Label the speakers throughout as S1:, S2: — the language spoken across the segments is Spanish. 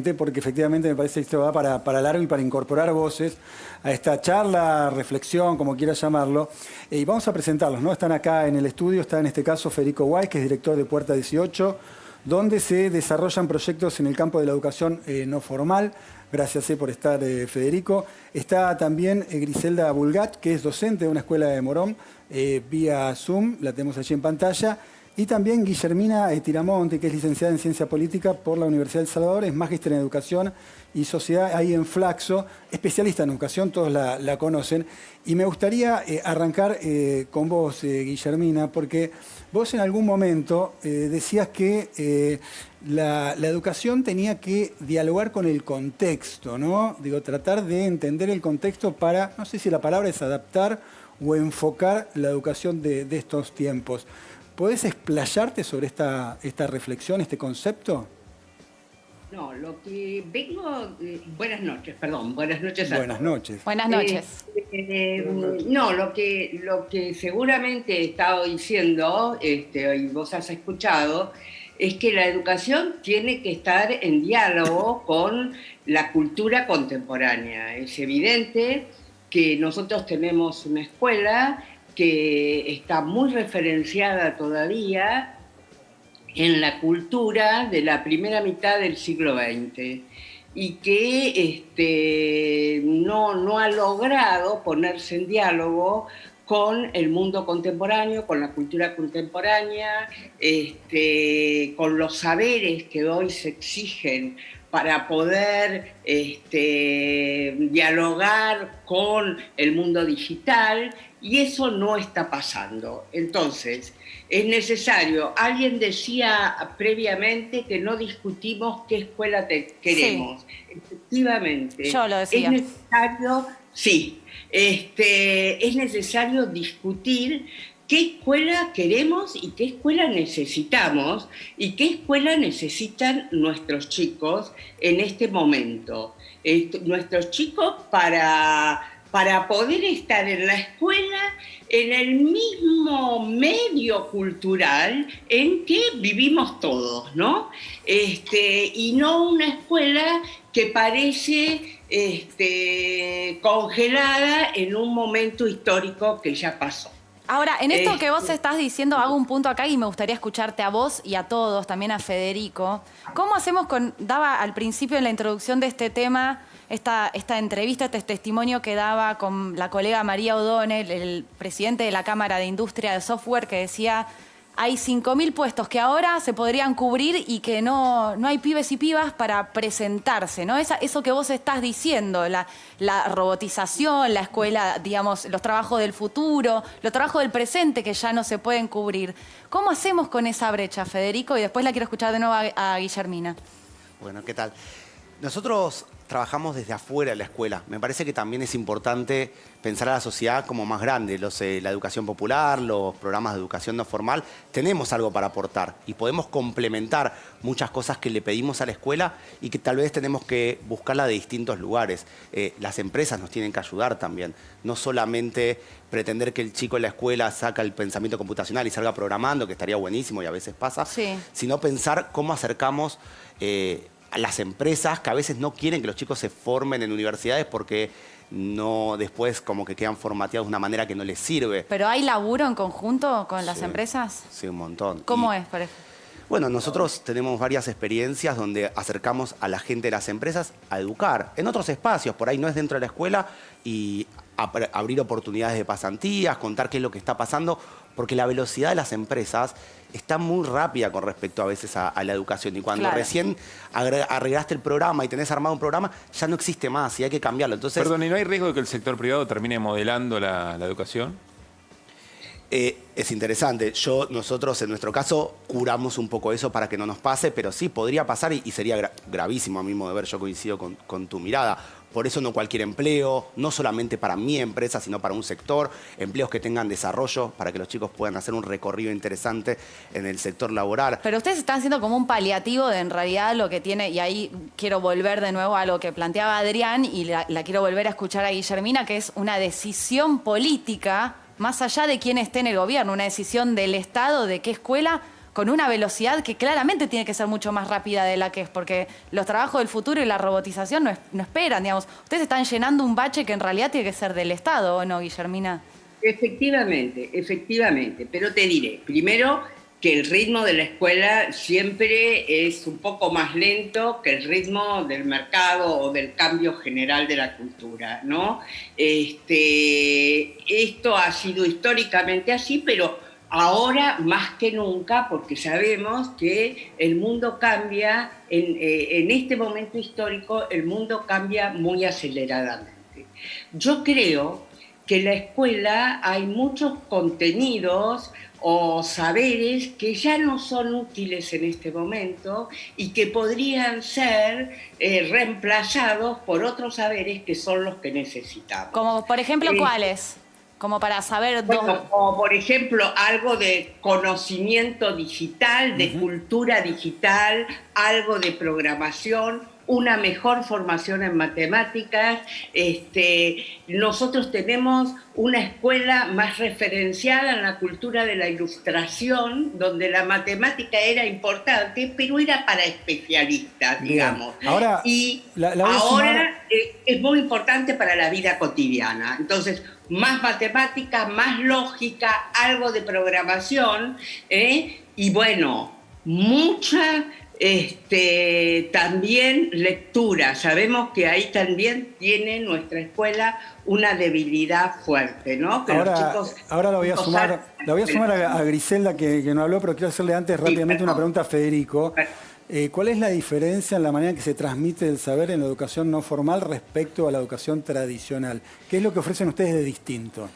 S1: gente, porque efectivamente me parece que esto va para largo y para incorporar voces a esta charla, reflexión, como quieras llamarlo. Y vamos a presentarlos, ¿no? Están acá en el estudio, está en este caso Federico Guay, que es director de Puerta 18, donde se desarrollan proyectos en el campo de la educación no formal. Gracias por estar, Federico. Está también Griselda Bulgat, que es docente de una escuela de Morón, vía Zoom, la tenemos allí en pantalla. Y también Guillermina Tiramonte, que es licenciada en Ciencia Política por la Universidad del Salvador, es magíster en Educación y Sociedad ahí en Flaxo, especialista en educación, todos la conocen. Y me gustaría arrancar con vos, Guillermina, porque vos en algún momento decías que la educación tenía que dialogar con el contexto, ¿no? Digo, tratar de entender el contexto para, no sé si la palabra es adaptar o enfocar la educación de estos tiempos. ¿Podés explayarte sobre esta reflexión, este concepto?
S2: No, lo que vengo... buenas noches, perdón, buenas noches a
S1: Buenas
S2: todos.
S1: noches.
S3: Buenas noches.
S2: No, lo que seguramente he estado diciendo, y vos has escuchado, es que la educación tiene que estar en diálogo con la cultura contemporánea. Es evidente que nosotros tenemos una escuela que está muy referenciada todavía en la cultura de la primera mitad del siglo XX y que no ha logrado ponerse en diálogo con el mundo contemporáneo, con la cultura contemporánea, con los saberes que hoy se exigen para poder dialogar con el mundo digital, y eso no está pasando. Entonces, es necesario, alguien decía previamente que no discutimos qué escuela queremos. Sí. Efectivamente.
S3: Yo lo decía.
S2: Es necesario, sí, es necesario discutir qué escuela queremos y qué escuela necesitamos y qué escuela necesitan nuestros chicos en este momento. Nuestros chicos para poder estar en la escuela en el mismo medio cultural en que vivimos todos, ¿no? Y no una escuela que parece congelada en un momento histórico que ya pasó.
S3: Ahora, en esto que vos estás diciendo, hago un punto acá y me gustaría escucharte a vos y a todos, también a Federico. ¿Cómo hacemos daba al principio en la introducción de este tema, esta entrevista, este testimonio que daba con la colega María O'Donnell, el presidente de la Cámara de Industria de Software, que decía, hay 5.000 puestos que ahora se podrían cubrir y que no hay pibes y pibas para presentarse, ¿no? Eso que vos estás diciendo, la robotización, la escuela, digamos, los trabajos del futuro, los trabajos del presente que ya no se pueden cubrir. ¿Cómo hacemos con esa brecha, Federico? Y después la quiero escuchar de nuevo a Guillermina.
S4: Bueno, ¿qué tal? Nosotros trabajamos desde afuera de la escuela. Me parece que también es importante pensar a la sociedad como más grande. La educación popular, los programas de educación no formal, tenemos algo para aportar y podemos complementar muchas cosas que le pedimos a la escuela y que tal vez tenemos que buscarla de distintos lugares. Las empresas nos tienen que ayudar también. No solamente pretender que el chico en la escuela saca el pensamiento computacional y salga programando, que estaría buenísimo y a veces pasa,
S3: sí,
S4: sino pensar cómo acercamos a las empresas que a veces no quieren que los chicos se formen en universidades porque no después como que quedan formateados de una manera que no les sirve.
S3: ¿Pero hay laburo en conjunto con las empresas?
S4: Sí, un montón.
S3: ¿Cómo es, por ejemplo?
S4: Bueno, nosotros tenemos varias experiencias donde acercamos a la gente de las empresas a educar. En otros espacios, por ahí no es dentro de la escuela, y abrir oportunidades de pasantías, contar qué es lo que está pasando, porque la velocidad de las empresas está muy rápida con respecto a veces a la educación. Y cuando recién arreglaste el programa y tenés armado un programa, ya no existe más y hay que cambiarlo. Entonces,
S5: perdón, ¿y no hay riesgo de que el sector privado termine modelando la educación?
S4: Es interesante. Nosotros, en nuestro caso, curamos un poco eso para que no nos pase, pero sí, podría pasar y sería gravísimo a mi modo de ver. Yo coincido con tu mirada. Por eso no cualquier empleo, no solamente para mi empresa, sino para un sector, empleos que tengan desarrollo, para que los chicos puedan hacer un recorrido interesante en el sector laboral.
S3: Pero ustedes están haciendo como un paliativo de en realidad lo que tiene, y ahí quiero volver de nuevo a lo que planteaba Adrián y la quiero volver a escuchar a Guillermina, que es una decisión política, más allá de quién esté en el gobierno, una decisión del Estado de qué escuela con una velocidad que claramente tiene que ser mucho más rápida de la que es, porque los trabajos del futuro y la robotización no esperan, digamos. Ustedes están llenando un bache que en realidad tiene que ser del Estado, ¿o no, Guillermina?
S2: Efectivamente, efectivamente. Pero te diré, primero, que el ritmo de la escuela siempre es un poco más lento que el ritmo del mercado o del cambio general de la cultura, ¿no? Esto ha sido históricamente así, pero ahora más que nunca, porque sabemos que el mundo cambia, en este momento histórico, el mundo cambia muy aceleradamente. Yo creo que en la escuela hay muchos contenidos o saberes que ya no son útiles en este momento y que podrían ser reemplazados por otros saberes que son los que necesitamos.
S3: Como, por ejemplo, ¿cuáles? Como para saber...
S2: Bueno, como por ejemplo algo de conocimiento digital, de cultura digital, algo de programación, una mejor formación en matemáticas. Nosotros tenemos una escuela más referenciada en la cultura de la ilustración, donde la matemática era importante, pero era para especialistas, digamos.
S1: Ahora,
S2: y
S1: ahora
S2: es muy importante para la vida cotidiana. Entonces, más matemática, más lógica, algo de programación, y bueno, mucha... también lectura. Sabemos que ahí también tiene nuestra escuela una debilidad fuerte, ¿no? Que
S1: ahora lo voy a sumar a Griselda, que no habló, pero quiero hacerle antes rápidamente una pregunta a Federico. ¿Cuál es la diferencia en la manera en que se transmite el saber en la educación no formal respecto a la educación tradicional? ¿Qué es lo que ofrecen ustedes de distinto?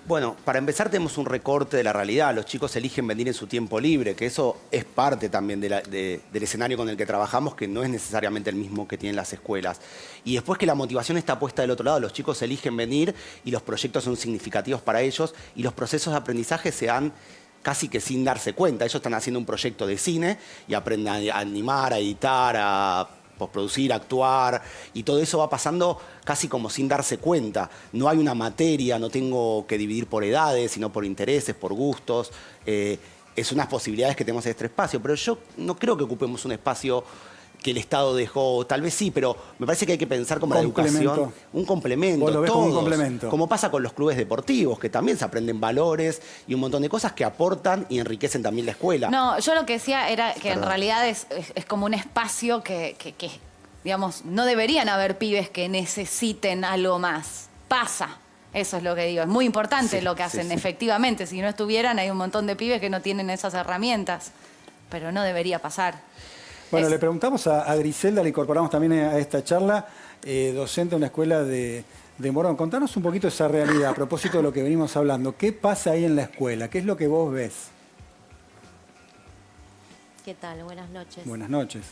S4: Bueno, para empezar tenemos un recorte de la realidad. Los chicos eligen venir en su tiempo libre, que eso es parte también del escenario con el que trabajamos, que no es necesariamente el mismo que tienen las escuelas. Y después que la motivación está puesta del otro lado, los chicos eligen venir y los proyectos son significativos para ellos y los procesos de aprendizaje se dan casi que sin darse cuenta. Ellos están haciendo un proyecto de cine y aprenden a animar, a editar, a postproducir, actuar, y todo eso va pasando casi como sin darse cuenta. No hay una materia, no tengo que dividir por edades, sino por intereses, por gustos. Es unas posibilidades que tenemos en este espacio, pero yo no creo que ocupemos un espacio que el Estado dejó, tal vez sí, pero me parece que hay que pensar como la educación, un complemento,
S1: ¿Vos lo ves
S4: todos,
S1: como un complemento?
S4: como pasa con los clubes deportivos, que también se aprenden valores y un montón de cosas que aportan y enriquecen también la escuela.
S3: No, yo lo que decía era que en realidad es como un espacio que, digamos, no deberían haber pibes que necesiten algo más. Pasa. Eso es lo que digo. Es muy importante lo que hacen, efectivamente. Si no estuvieran, hay un montón de pibes que no tienen esas herramientas. Pero no debería pasar.
S1: Bueno, le preguntamos a Griselda, le incorporamos también a esta charla, docente en una escuela de Morón. Contanos un poquito esa realidad a propósito de lo que venimos hablando. ¿Qué pasa ahí en la escuela? ¿Qué es lo que vos ves?
S6: ¿Qué tal? Buenas noches.
S1: Buenas noches.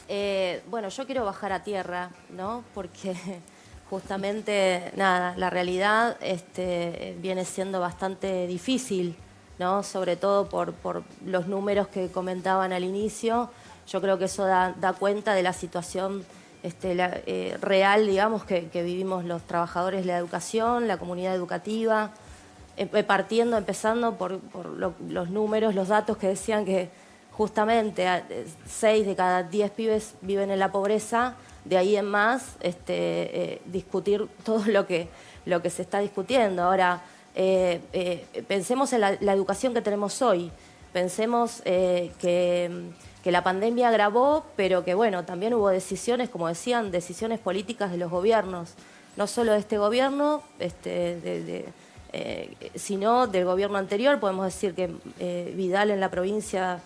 S6: Bueno, yo quiero bajar a tierra, ¿no? Porque justamente, nada, la realidad viene siendo bastante difícil, ¿no? Sobre todo por los números que comentaban al inicio. Yo creo que eso da cuenta de la situación real, digamos, que vivimos los trabajadores de la educación, la comunidad educativa, empezando por los números, los datos que decían que justamente 6 de cada 10 pibes viven en la pobreza. De ahí en más, discutir todo lo que se está discutiendo. Ahora, pensemos en la educación que tenemos hoy. Pensemos que la pandemia agravó, pero que bueno, también hubo decisiones, como decían, decisiones políticas de los gobiernos. No solo de este gobierno, sino del gobierno anterior. Podemos decir que Vidal en la provincia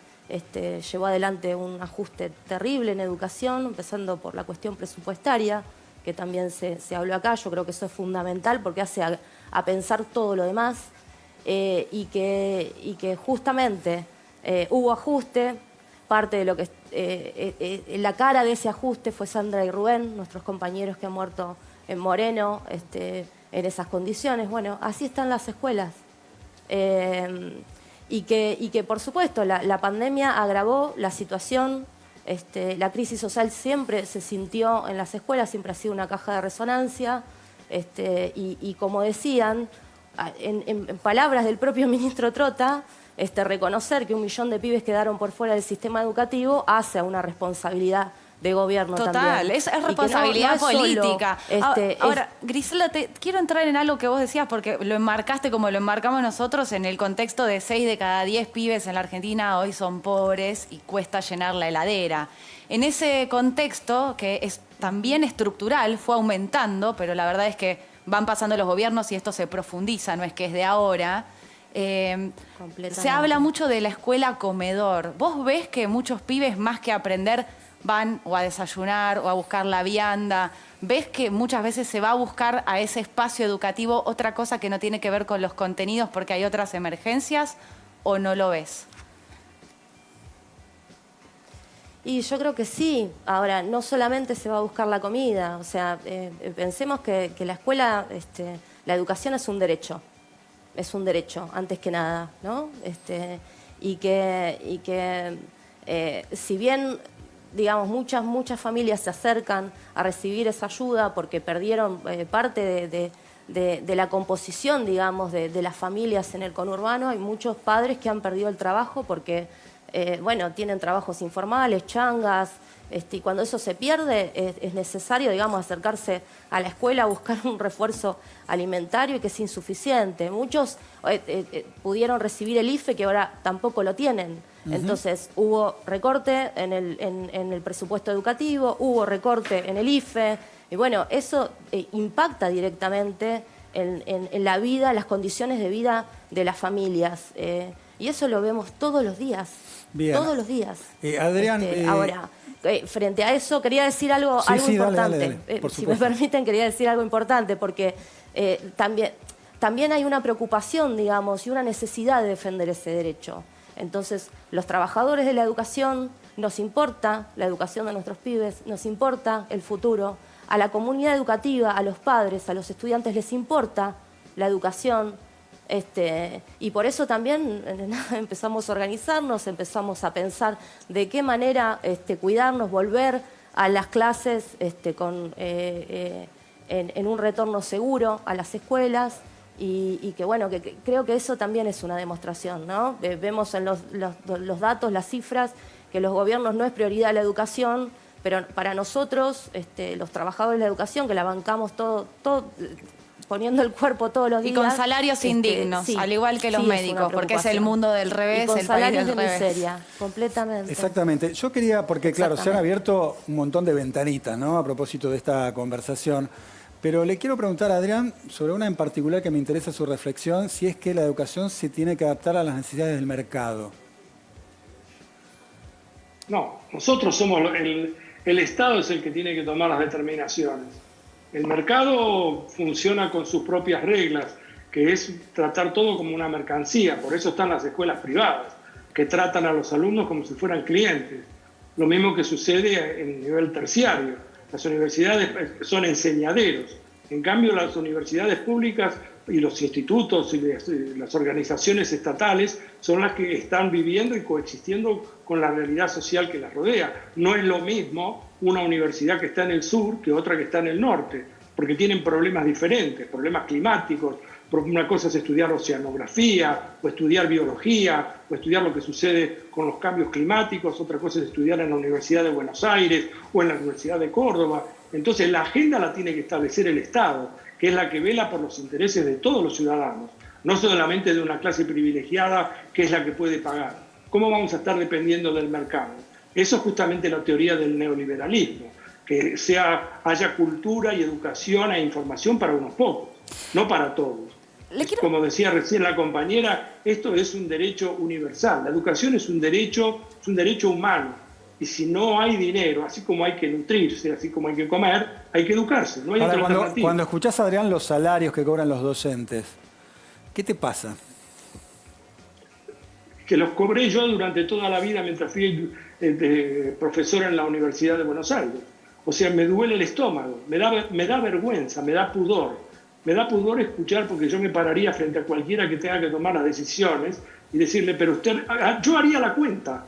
S6: llevó adelante un ajuste terrible en educación, empezando por la cuestión presupuestaria, que también se habló acá. Yo creo que eso es fundamental porque hace a pensar todo lo demás, y que justamente hubo ajuste. Parte de lo que la cara de ese ajuste fue Sandra y Rubén, nuestros compañeros que han muerto en Moreno, en esas condiciones. Bueno, así están las escuelas. Y que por supuesto la pandemia agravó la situación. La crisis social siempre se sintió en las escuelas, siempre ha sido una caja de resonancia. Y como decían, en palabras del propio ministro Trota, reconocer que 1 millón de pibes quedaron por fuera del sistema educativo hace a una responsabilidad de gobierno
S3: Total,
S6: también.
S3: es responsabilidad
S6: no es
S3: política.
S6: solo,
S3: Ahora, Griselda, quiero entrar en algo que vos decías, porque lo enmarcaste como lo enmarcamos nosotros en el contexto de 6 de cada 10 pibes en la Argentina hoy son pobres y cuesta llenar la heladera. En ese contexto, que es también estructural, fue aumentando, pero la verdad es que van pasando los gobiernos y esto se profundiza, no es que es de ahora. Se habla mucho de la escuela comedor. ¿Vos ves que muchos pibes, más que aprender, van o a desayunar o a buscar la vianda? ¿Ves que muchas veces se va a buscar a ese espacio educativo otra cosa que no tiene que ver con los contenidos porque hay otras emergencias, o no lo ves?
S6: Y yo creo que sí. Ahora, no solamente se va a buscar la comida, o sea, pensemos que la escuela, la educación es un derecho antes que nada, ¿no? Y que si bien, digamos, muchas familias se acercan a recibir esa ayuda porque perdieron parte de la composición, digamos, de las familias en el conurbano, hay muchos padres que han perdido el trabajo porque bueno, tienen trabajos informales, changas, y cuando eso se pierde es necesario, digamos, acercarse a la escuela a buscar un refuerzo alimentario y que es insuficiente. Muchos pudieron recibir el IFE que ahora tampoco lo tienen. Entonces hubo recorte en el presupuesto educativo, hubo recorte en el IFE, y bueno, eso impacta directamente en la vida, las condiciones de vida de las familias. Y eso lo vemos todos los días. Bien. Todos los días.
S1: Adrián...
S6: Ahora, frente a eso quería decir algo importante.
S1: Dale,
S6: si me permiten, quería decir algo importante, porque también hay una preocupación, digamos, y una necesidad de defender ese derecho. Entonces, los trabajadores de la educación, nos importa la educación de nuestros pibes, nos importa el futuro. A la comunidad educativa, a los padres, a los estudiantes les importa la educación. Y por eso también empezamos a organizarnos, empezamos a pensar de qué manera cuidarnos, volver a las clases en un retorno seguro a las escuelas. Y que bueno, que creo que eso también es una demostración, ¿no? Vemos en los datos, las cifras, que los gobiernos no es prioridad la educación, pero para nosotros, los trabajadores de la educación, que la bancamos todo poniendo el cuerpo todos los días.
S3: Y con salarios indignos,
S6: sí,
S3: al igual que los médicos, porque es el mundo del revés,
S6: y con
S3: el país
S6: salarios
S3: del
S6: de
S3: revés.
S6: miseria, completamente.
S1: Exactamente. Yo quería, porque claro, se han abierto un montón de ventanitas, ¿no? A propósito de esta conversación. Pero le quiero preguntar a Adrián sobre una en particular que me interesa su reflexión, si es que la educación se tiene que adaptar a las necesidades del mercado.
S7: No, nosotros somos, el Estado es el que tiene que tomar las determinaciones. El mercado funciona con sus propias reglas, que es tratar todo como una mercancía. Por eso están las escuelas privadas, que tratan a los alumnos como si fueran clientes. Lo mismo que sucede en nivel terciario. Las universidades son enseñaderos. En cambio, las universidades públicas y los institutos y las organizaciones estatales son las que están viviendo y coexistiendo con la realidad social que las rodea. No es lo mismo una universidad que está en el sur que otra que está en el norte, porque tienen problemas diferentes, problemas climáticos. Una cosa es estudiar oceanografía, o estudiar biología, o estudiar lo que sucede con los cambios climáticos. Otra cosa es estudiar en la Universidad de Buenos Aires o en la Universidad de Córdoba. Entonces la agenda la tiene que establecer el Estado, que es la que vela por los intereses de todos los ciudadanos, no solamente de una clase privilegiada que es la que puede pagar. ¿Cómo vamos a estar dependiendo del mercado? Eso es justamente la teoría del neoliberalismo, que haya cultura y educación e información para unos pocos, no para todos. Como decía recién la compañera, esto es un derecho universal. La educación es un derecho humano. Y si no hay dinero, así como hay que nutrirse, así como hay que comer, hay que educarse. No hay otra alternativa.
S1: Cuando escuchás, Adrián, los salarios que cobran los docentes, ¿qué te pasa?
S7: Que los cobré yo durante toda la vida mientras fui profesor en la Universidad de Buenos Aires. O sea, me duele el estómago, me da vergüenza, me da pudor. Me da pudor escuchar, porque yo me pararía frente a cualquiera que tenga que tomar las decisiones y decirle, pero usted, yo haría la cuenta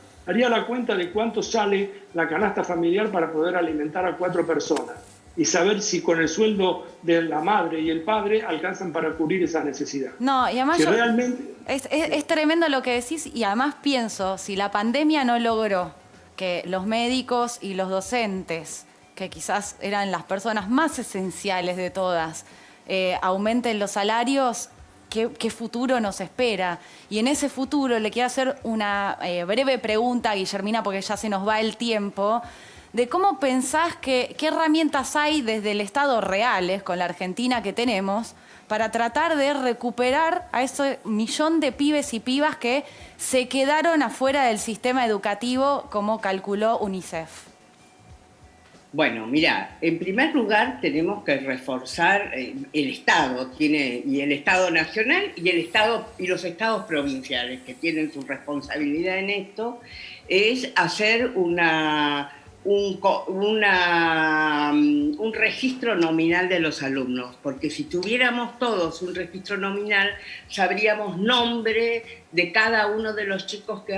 S7: de cuánto sale la canasta familiar para poder alimentar a 4 personas y saber si con el sueldo de la madre y el padre alcanzan para cubrir esa necesidad.
S3: No, y además
S7: si realmente...
S3: Es tremendo lo que decís y además pienso, si la pandemia no logró que los médicos y los docentes, que quizás eran las personas más esenciales de todas, aumenten los salarios, ¿qué futuro nos espera? Y en ese futuro le quiero hacer una breve pregunta a Guillermina, porque ya se nos va el tiempo, de cómo pensás qué herramientas hay desde el Estado reales, con la Argentina que tenemos, para tratar de recuperar a ese millón de pibes y pibas que se quedaron afuera del sistema educativo, como calculó UNICEF.
S2: Bueno, mira, en primer lugar tenemos que reforzar el Estado, y el Estado nacional y los estados provinciales, que tienen su responsabilidad en esto, es hacer un registro nominal de los alumnos, porque si tuviéramos todos un registro nominal, sabríamos nombre de cada uno de los chicos que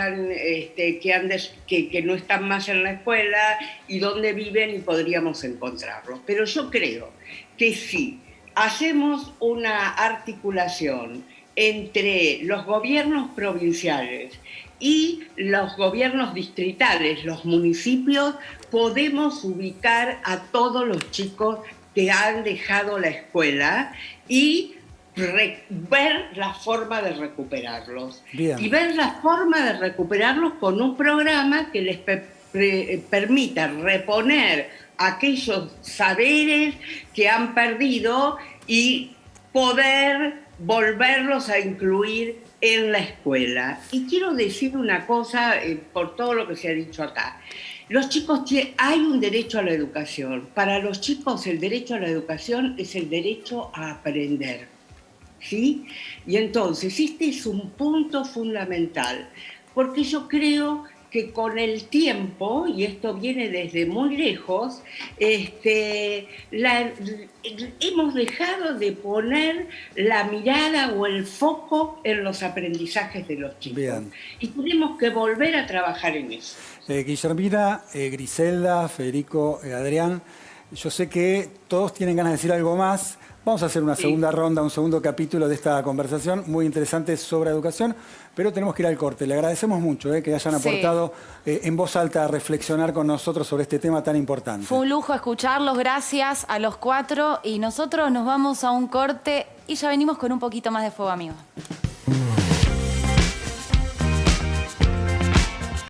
S2: no están más en la escuela y dónde viven, y podríamos encontrarlos. Pero yo creo que si hacemos una articulación entre los gobiernos provinciales y los gobiernos distritales, los municipios, podemos ubicar a todos los chicos que han dejado la escuela y ver la forma de recuperarlos.
S1: Bien.
S2: Y ver la forma de recuperarlos con un programa que les permita reponer aquellos saberes que han perdido y poder volverlos a incluir en la escuela. Y quiero decir una cosa por todo lo que se ha dicho acá. Los chicos hay un derecho a la educación. Para los chicos el derecho a la educación es el derecho a aprender, ¿sí? Y entonces este es un punto fundamental, porque yo creo que con el tiempo, y esto viene desde muy lejos, hemos dejado de poner la mirada o el foco en los aprendizajes de los chicos.
S1: Bien.
S2: Y tenemos que volver a trabajar en eso.
S1: Guillermina, Griselda, Federico, Adrián, yo sé que todos tienen ganas de decir algo más. Vamos a hacer una segunda ronda, un segundo capítulo de esta conversación muy interesante sobre educación, pero tenemos que ir al corte. Le agradecemos mucho que hayan aportado en voz alta a reflexionar con nosotros sobre este tema tan importante.
S3: Fue un lujo escucharlos, gracias a los cuatro, y nosotros nos vamos a un corte y ya venimos con un poquito más de fuego, amigos.